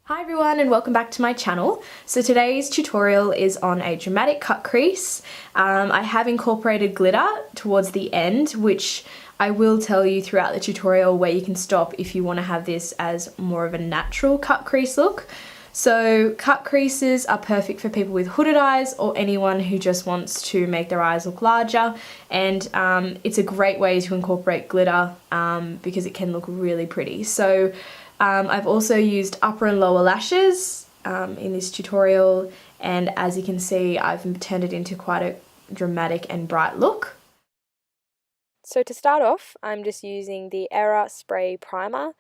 Hi everyone and welcome back to my channel. So today's tutorial is on a dramatic cut crease. I have incorporated glitter towards the end, which I will tell you throughout the tutorial where you can stop if you want to have this as more of a natural cut crease look. So cut creases are perfect for people with hooded eyes or anyone who just wants to make their eyes look larger, and it's a great way to incorporate glitter because it can look really pretty. So I've also used upper and lower lashes in this tutorial, and as you can see I've turned it into quite a dramatic and bright look. So to start off, I'm just using the Era Spray Primer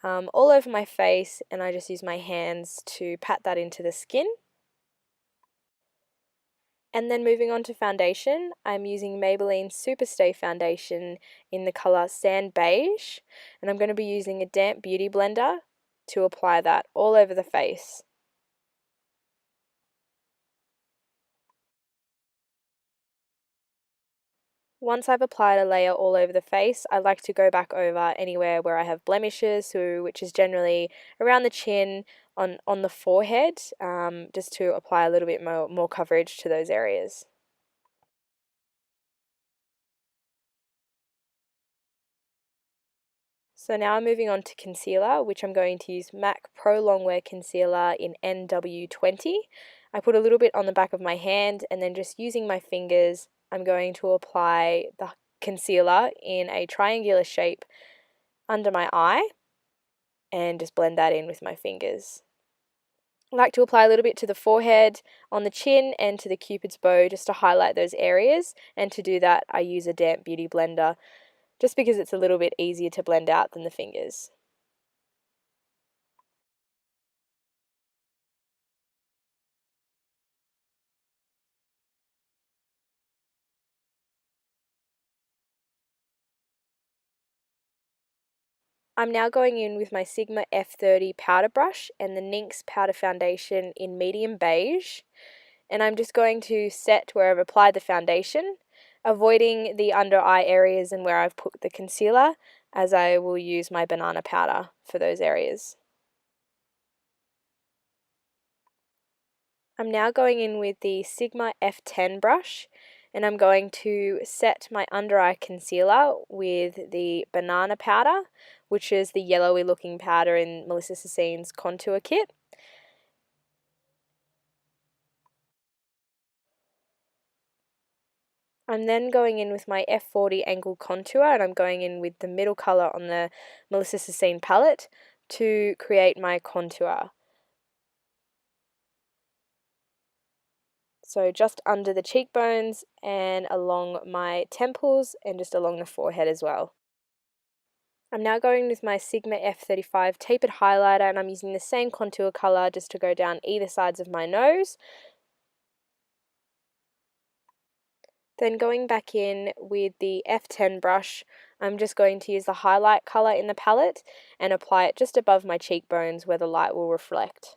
all over my face, and I just use my hands to pat that into the skin. And then moving on to foundation, I'm using Maybelline Superstay Foundation in the colour Sand Beige, and I'm going to be using a damp beauty blender to apply that all over the face. Once I've applied a layer all over the face, I like to go back over anywhere where I have blemishes, which is generally around the chin, on the forehead, just to apply a little bit more coverage to those areas. So now I'm moving on to concealer, which I'm going to use MAC Pro Longwear Concealer in NW20. I put a little bit on the back of my hand, and then just using my fingers, I'm going to apply the concealer in a triangular shape under my eye and just blend that in with my fingers. I like to apply a little bit to the forehead, on the chin, and to the cupid's bow just to highlight those areas, and to do that I use a damp beauty blender just because it's a little bit easier to blend out than the fingers. I'm now going in with my Sigma F30 powder brush and the NYX powder foundation in medium beige, and I'm just going to set where I've applied the foundation, avoiding the under eye areas and where I've put the concealer, as I will use my banana powder for those areas. I'm now going in with the Sigma F10 brush, and I'm going to set my under eye concealer with the banana powder, which is the yellowy looking powder in Melissa Sassine's contour kit. I'm then going in with my F40 Angled Contour, and I'm going in with the middle colour on the Melissa Sassine palette to create my contour. So just under the cheekbones and along my temples and just along the forehead as well. I'm now going with my Sigma F35 tapered highlighter, and I'm using the same contour colour just to go down either sides of my nose. Then going back in with the F10 brush, I'm just going to use the highlight colour in the palette and apply it just above my cheekbones where the light will reflect.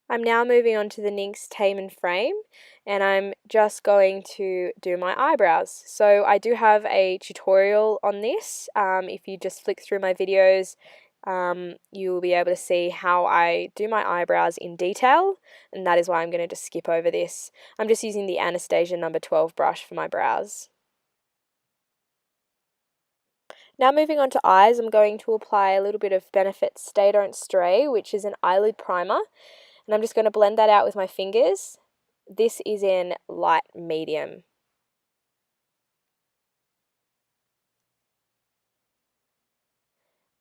I'm now moving on to the NYX Tame and Frame, and I'm just going to do my eyebrows. So I do have a tutorial on this. If you just flick through my videos, you will be able to see how I do my eyebrows in detail, and that is why I'm going to just skip over this. I'm just using the Anastasia number 12 brush for my brows. Now moving on to eyes, I'm going to apply a little bit of Benefit Stay Don't Stray, which is an eyelid primer. And I'm just going to blend that out with my fingers. This is in light medium.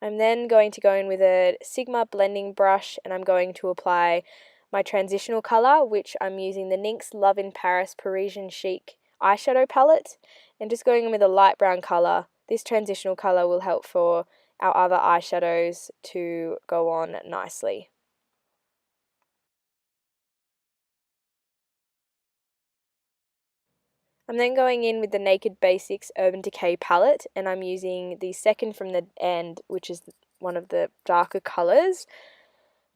I'm then going to go in with a Sigma blending brush, and I'm going to apply my transitional colour, which I'm using the NYX Love in Paris Parisian Chic eyeshadow palette, and just going in with a light brown colour. This transitional colour will help for our other eyeshadows to go on nicely. I'm then going in with the Naked Basics Urban Decay palette, and I'm using the second from the end, which is one of the darker colours,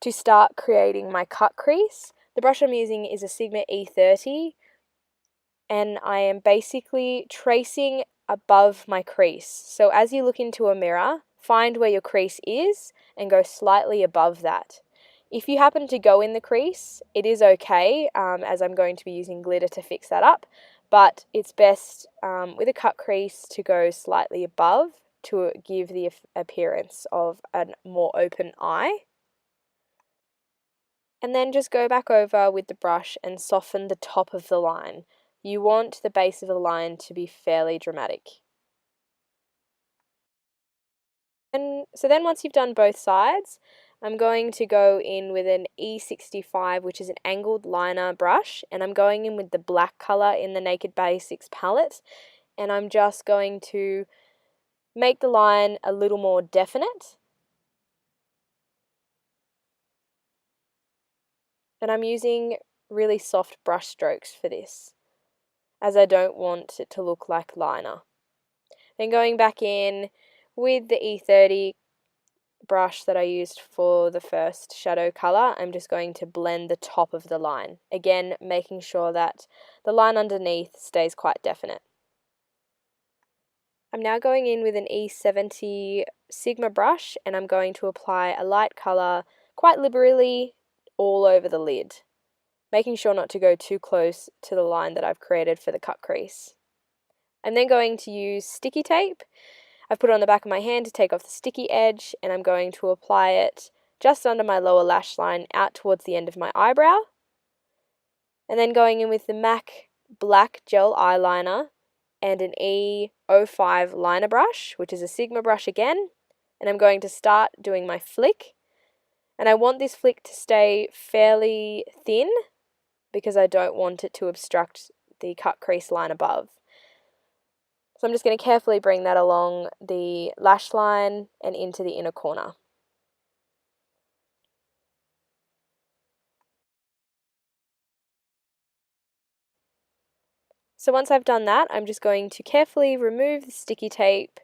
to start creating my cut crease. The brush I'm using is a Sigma E30, and I am basically tracing above my crease. So as you look into a mirror, find where your crease is and go slightly above that. If you happen to go in the crease, it is okay, as I'm going to be using glitter to fix that up, but it's best with a cut crease to go slightly above to give the appearance of a more open eye. And then just go back over with the brush and soften the top of the line. You want the base of the line to be fairly dramatic. And so then once you've done both sides, I'm going to go in with an E65, which is an angled liner brush, and I'm going in with the black colour in the Naked Basics palette, and I'm just going to make the line a little more definite. And I'm using really soft brush strokes for this, as I don't want it to look like liner. Then going back in with the E30 brush that I used for the first shadow colour, I'm just going to blend the top of the line. Again, making sure that the line underneath stays quite definite. I'm now going in with an E70 Sigma brush, and I'm going to apply a light colour quite liberally all over the lid, making sure not to go too close to the line that I've created for the cut crease. I'm then going to use sticky tape. I've put it on the back of my hand to take off the sticky edge, and I'm going to apply it just under my lower lash line out towards the end of my eyebrow. And then going in with the MAC black gel eyeliner and an E05 liner brush, which is a Sigma brush again, and I'm going to start doing my flick. And I want this flick to stay fairly thin because I don't want it to obstruct the cut crease line above. So I'm just going to carefully bring that along the lash line and into the inner corner. So once I've done that, I'm just going to carefully remove the sticky tape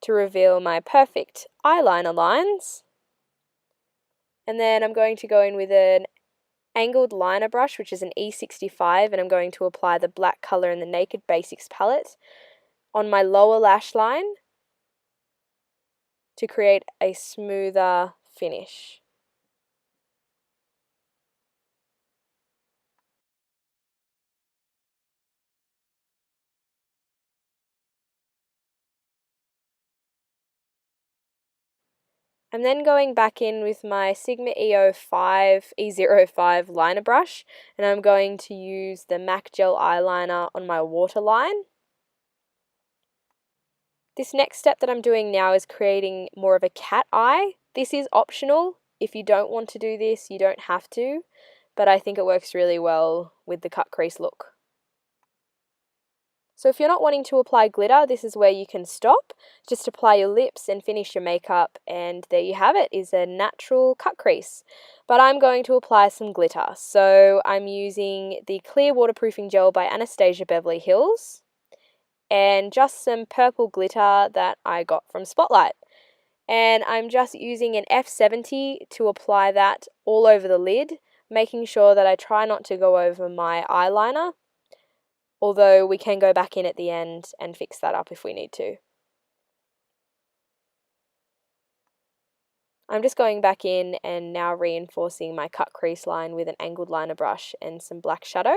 to reveal my perfect eyeliner lines. And then I'm going to go in with an angled liner brush, which is an E65, and I'm going to apply the black colour in the Naked Basics palette on my lower lash line to create a smoother finish. I'm then going back in with my Sigma E05 liner brush, and I'm going to use the MAC Gel eyeliner on my waterline. This next step that I'm doing now is creating more of a cat eye. This is optional. If you don't want to do this, you don't have to, but I think it works really well with the cut crease look. So if you're not wanting to apply glitter, this is where you can stop. Just apply your lips and finish your makeup, and there you have it, is a natural cut crease. But I'm going to apply some glitter. So I'm using the clear waterproofing gel by Anastasia Beverly Hills, and just some purple glitter that I got from Spotlight. And I'm just using an F70 to apply that all over the lid, making sure that I try not to go over my eyeliner, although we can go back in at the end and fix that up if we need to. I'm just going back in and now reinforcing my cut crease line with an angled liner brush and some black shadow.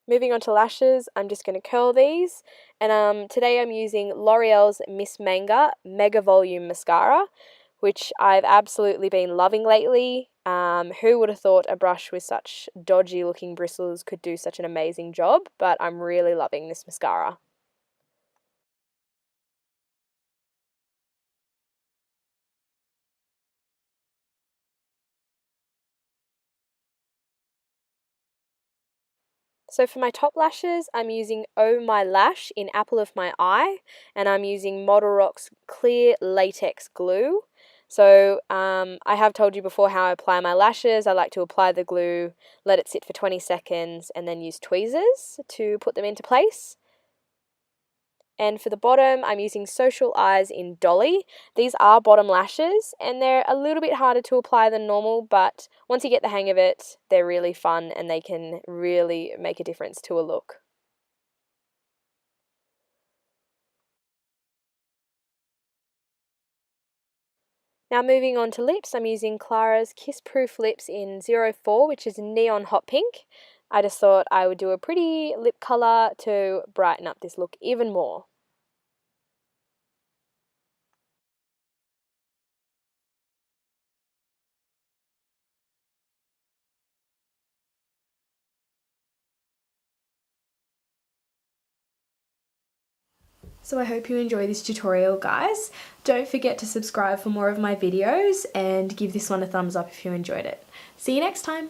Moving on to lashes, I'm just going to curl these, and today I'm using L'Oreal's Miss Manga Mega Volume Mascara, which I've absolutely been loving lately. Who would have thought a brush with such dodgy looking bristles could do such an amazing job, but I'm really loving this mascara. So for my top lashes, I'm using Oh My Lash in Apple of My Eye, and I'm using ModelRock's Clear Latex Glue. So I have told you before how I apply my lashes. I like to apply the glue, let it sit for 20 seconds, and then use tweezers to put them into place. And for the bottom, I'm using Social Eyes in Dolly. These are bottom lashes, and they're a little bit harder to apply than normal, but once you get the hang of it, they're really fun and they can really make a difference to a look. Now moving on to lips, I'm using Clara's Kiss Proof Lips in 04, which is Neon Hot Pink. I just thought I would do a pretty lip colour to brighten up this look even more. So I hope you enjoy this tutorial, guys. Don't forget to subscribe for more of my videos and give this one a thumbs up if you enjoyed it. See you next time.